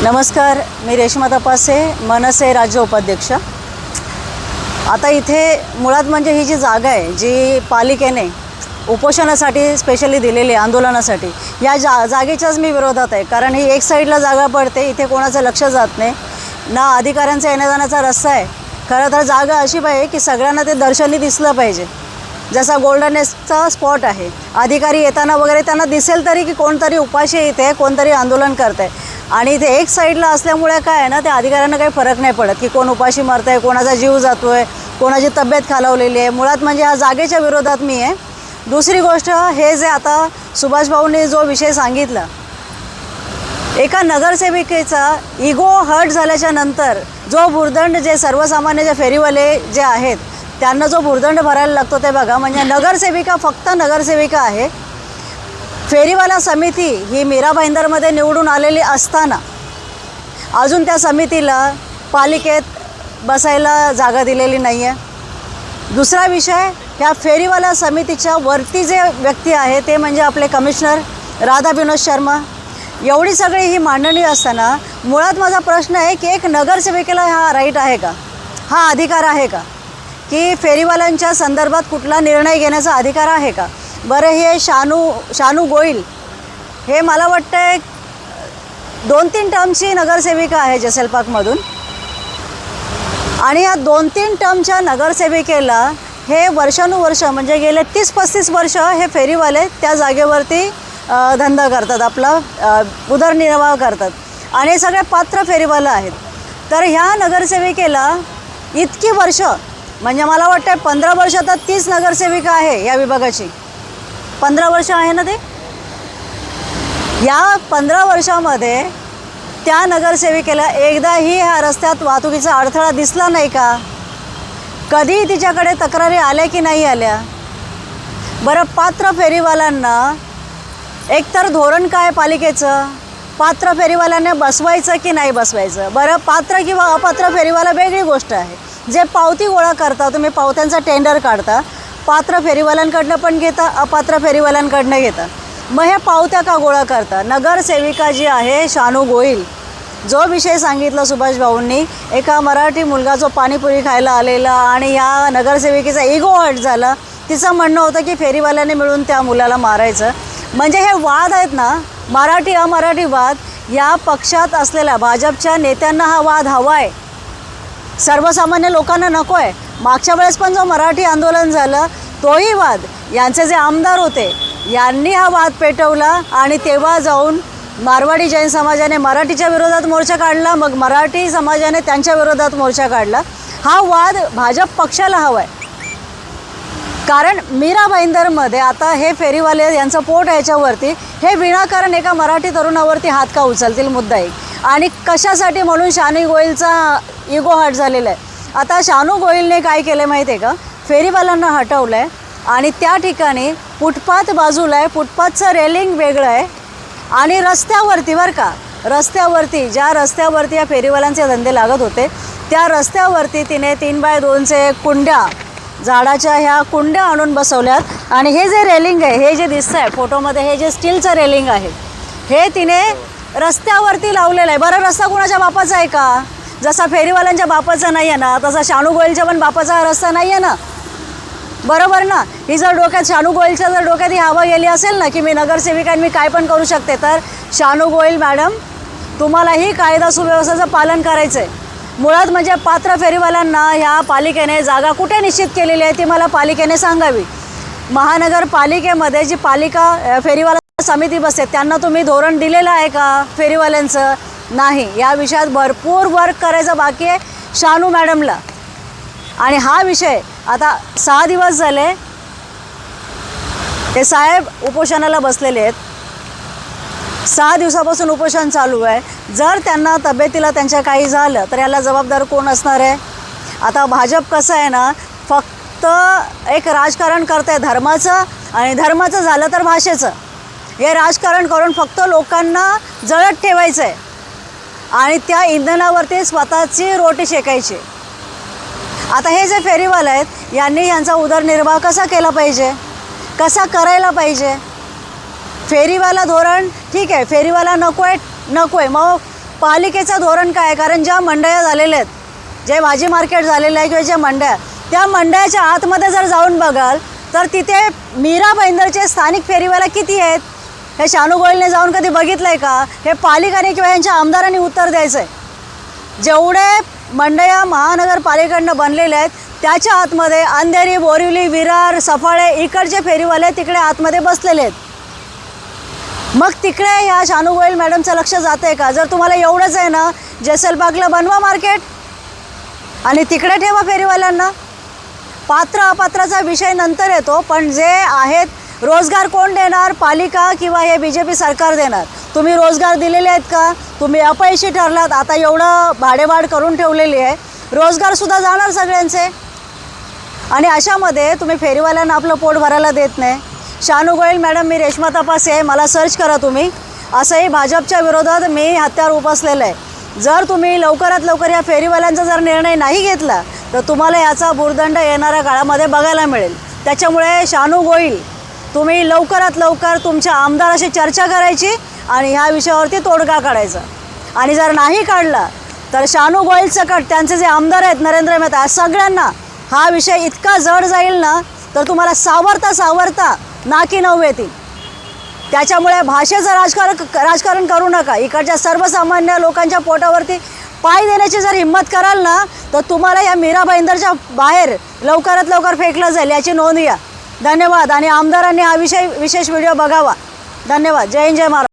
नमस्कार, मी रेश्मा तपासे, मनसे राज्य उपाध्यक्ष। आता इथे मुळात म्हणजे ही जी जागा आहे जी पालिकेने उपोषणासाठी स्पेशली दिलेली आहे, आंदोलनासाठी, या जागेच्याच मी विरोधात आहे। कारण ही एक साईडला जागा पडते, इथे कोणाचं लक्ष जात नाही, ना अधिकाऱ्यांचा येण्याजाण्याचा रस्ता आहे। खरं तर जागा अशी पाहिजे की सगळ्यांना ते दर्शनी दिसलं पाहिजे, जसा गोल्डन नेस्टचा स्पॉट आहे। अधिकारी येताना वगैरे त्यांना दिसेल तरी की कोणतरी उपाशी इथे कोणतरी आंदोलन करत आहे। आणि इथे एक साईडला असल्यामुळे काय आहे ना, त्या अधिकाऱ्यांना काही फरक नाही पडत की कोण उपाशी मरत आहे, कोणाचा जीव जातो आहे, कोणाची तब्येत खालावलेली आहे। मुळात म्हणजे ह्या जागेच्या विरोधात मी आहे। दुसरी गोष्ट, हे जे आता सुभाष भाऊंनी जो विषय सांगितला, एका नगरसेविकेचा इगो हर्ट झाल्याच्या नंतर जो भुर्दंड जे सर्वसामान्य जे फेरीवाले जे आहेत त्यांना जो भुर्दंड भरायला लागतो ते बघा। म्हणजे नगरसेविका फक्त नगरसेविका आहे। फेरीवाला समिती ही मीरा भाईंदरमध्ये निवडून आलेली असताना अजून त्या समितीला पालिकेत बसायला जागा दिलेली नाही आहे। दुसरा विषय, ह्या फेरीवाला समितीच्या वरती जे व्यक्ती आहे ते म्हणजे आपले कमिशनर राधा विनोद शर्मा। एवढी सगळी ही मांडणी असताना मुळात माझा प्रश्न आहे की एक नगरसेविकेला हा राईट आहे का, हा अधिकार आहे का की फेरीवाल्यांच्या संदर्भात कुठला निर्णय घेण्याचा अधिकार आहे का? बरं, हे शानू गोयल हे मला वाटतं 2-3 टर्मची नगरसेविका आहे जसलपाकमधून, आणि या 2-3 टर्मच्या नगरसेविकेला हे वर्षानुवर्ष म्हणजे गेले 30-35 वर्ष हे फेरीवाले त्या जागेवरती धंदा करतात, आपला उदरनिर्वाह करतात, आणि हे सगळे पात्र फेरीवाले आहेत। तर ह्या नगरसेविकेला इतकी वर्ष, म्हणजे मला वाटतं 15 वर्ष तर 30 नगरसेविका आहे या विभागाची, 15 वर्ष आहे ना ते। या 15 वर्षामध्ये त्या नगरसेविकेला एकदाही ह्या रस्त्यात वाहतुकीचा अडथळा दिसला नाही का? कधी तिच्याकडे तक्रारी आल्या की नाही आल्या? बरं, पात्र फेरीवाल्यांना एकतर धोरण काय पालिकेचं, पात्र फेरीवाल्यांना बसवायचं की नाही बसवायचं? बरं, पात्र किंवा अपात्र फेरीवाला वेगळी गोष्ट आहे। जे पावती गोळा करता, तुम्ही पावत्यांचा टेंडर काढता, पात्र फेरीवाल्यांकडनं पण घेता, अपात्र फेरीवाल्यांकडनं घेता, मग ह्या पावत्या का गोळा करता? नगरसेविका जी आहे शानू गोयल, जो विषय सांगितला सुभाष भाऊंनी, एका मराठी मुलगा जो पाणीपुरी खायला आलेला आणि ह्या नगरसेविकेचा इगो हर्ट झाला, तिचं म्हणणं होतं की फेरीवाल्याने मिळून त्या मुलाला मारायचं। म्हणजे हे वाद आहेत ना, मराठी अमराठी वाद, या पक्षात असलेल्या भाजपच्या नेत्यांना हा वाद हवा आहे, सर्वसामान्य लोकांना नको आहे। मागच्या वेळेस पण जो मराठी आंदोलन झालं तोही वाद यांचे जे आमदार होते यांनी हा वाद पेटवला, आणि तेव्हा जाऊन मारवाडी जैन समाजाने मराठीच्या विरोधात मोर्चा काढला, मग मराठी समाजाने त्यांच्या विरोधात मोर्चा काढला। हा वाद भाजप पक्षाला हवा आहे, कारण मीरा भाईंदरमध्ये आता हे फेरीवाले यांचं पोट याच्यावरती, हे विनाकारण एका मराठी तरुणावरती हात का उचलतील? मुद्दा एक, आणि कशासाठी? म्हणून शानू गोयलचा इगो हर्ट झालेला आहे। आता शानू गोयलने काय केलं माहिती आहे का? फेरीवाल्यांना हटवलं आहे आणि त्या ठिकाणी फुटपाथ बाजूला आहे, फुटपाथचं रेलिंग वेगळं आहे, आणि रस्त्यावरती, बरं का, रस्त्यावरती, ज्या रस्त्यावरती या फेरीवाल्यांचे धंदे लागत होते त्या रस्त्यावरती तिने 3x2चे कुंड्या, झाडाच्या ह्या कुंड्या आणून बसवल्यात, आणि हे जे रेलिंग आहे, हे जे दिसतं आहे फोटोमध्ये, हे जे स्टीलचं रेलिंग आहे, हे तिने रस्त्यावरती लावलेलं आहे। बरं, रस्ता कुणाच्या बापाचा आहे का? जसा फेरीवाल्यांच्या बापाचा नाही आहे ना, तसा शानू गोयलच्या पण बापाचा हा रस्ता नाही आहे ना, बरोबर ना? ही जर डोक्यात, शानू गोयलच्या जर डोक्यात ही हवा गेली असेल ना की मी नगरसेविका मी काय पण करू शकते, तर शानू गोयल मॅडम, तुम्हालाही कायदा सुव्यवस्थेचं पालन करायचं आहे। मुळात म्हणजे पात्र फेरीवाल्यांना ह्या पालिकेने जागा कुठे निश्चित केलेली आहे ती मला पालिकेने सांगावी। महानगरपालिकेमध्ये जी पालिका फेरीवाला समिती बसते त्यांना तुम्ही धोरण दिलेलं आहे का फेरीवाल्यांचं? नाही। या विषयात भरपूर वर्क करायचं बाकी आहे शानू मॅडमला। आणि हा विषय आता 6 दिवस झाले हे साहेब उपोषणाला बसलेले आहेत, 6 दिवसापासून उपोषण चालू आहे। जर त्यांना तब्येतीला त्यांच्या काही झालं तर याला जबाबदार कोण असणार आहे? आता भाजप कसं आहे ना, फक्त एक राजकारण करतं आहे धर्माचं, आणि धर्माचं झालं तर भाषेचं, हे राजकारण करून फक्त लोकांना जळत ठेवायचं आहे आणि त्या इंधनावरती स्वतःची रोटी शेकायची। आता हे जे फेरीवाले आहेत यांनी यांचा उदरनिर्वाह कसा केला पाहिजे, कसा करायला पाहिजे? फेरीवाला धोरण ठीक आहे, फेरीवाला नको आहे, मग पालिकेचं धोरण काय आहे? कारण ज्या मंडया झालेल्या आहेत, जे भाजी मार्केट झालेलं आहे किंवा ज्या मंड्या, त्या मंडयाच्या आतमध्ये जर जाऊन बघाल तर तिथे मीरा भाईंदरचे स्थानिक फेरीवाला किती आहेत हे शानू गोयलने जाऊन कधी बघितलं आहे का? हे पालिकाने किंवा यांच्या आमदारांनी उत्तर द्यायचं आहे. जेवढे मंडया महानगरपालिकेकडनं बनलेले आहेत त्याच्या आतमध्ये अंधेरी, बोरिवली, विरार, सफाळे इकडचे फेरीवाले तिकडे आतमध्ये बसलेले आहेत. मग तिकडे ह्या शानू गोयल मॅडमचं लक्ष जातं आहे का? जर तुम्हाला एवढंच आहे ना, जैसलबागला बनवा मार्केट आणि तिकडे ठेवा फेरीवाल्यांना. पात्र अपात्राचा विषय नंतर येतो, पण जे आहेत रोजगार कोण देणार? पालिका किंवा हे BJP सरकार देणार. तुम्ही रोजगार दिलेले आहेत का? तुम्ही अपयशी ठरलात. आता एवढं भाडेवाढ करून ठेवलेली आहे, रोजगारसुद्धा जाणार सगळ्यांचे. आणि अशामध्ये तुम्ही फेरीवाल्यांना आपलं पोट भरायला देत नाही. शानू गोयल मॅडम, मी रेश्मा तपासे आहे, मला सर्च करा तुम्ही. असंही भाजपच्या विरोधात मी हत्यार उपसलेलं आहे. जर तुम्ही लवकरात लवकर या फेरीवाल्यांचा जर निर्णय नाही घेतला तर तुम्हाला याचा भुर्दंड येणाऱ्या काळामध्ये बघायला मिळेल. त्याच्यामुळे शानू गोयल, तुम्ही लवकरात लवकर तुमच्या आमदाराशी चर्चा करायची आणि ह्या विषयावरती तोडगा काढायचा. आणि जर नाही काढला तर शानू गोयल सकट त्यांचे जे आमदार आहेत नरेंद्र मेहता, सगळ्यांना हा विषय इतका जड जाईल ना, तर तुम्हाला सावरता नाकी नऊ येतील. त्याच्यामुळे भाषेचं राजकारण करू नका. इकडच्या सर्वसामान्य लोकांच्या पोटावरती पाय देण्याची जर हिंमत कराल ना, तर तुम्हाला या मीरा भाईंदरच्या बाहेर लवकरात लवकर फेकलं जाईल, याची नोंद घ्या. धन्यवाद. आणि आमदारांनी हा विषय विशेष व्हिडिओ बघावा. धन्यवाद. जय हिंद, जय महाराष्ट्र.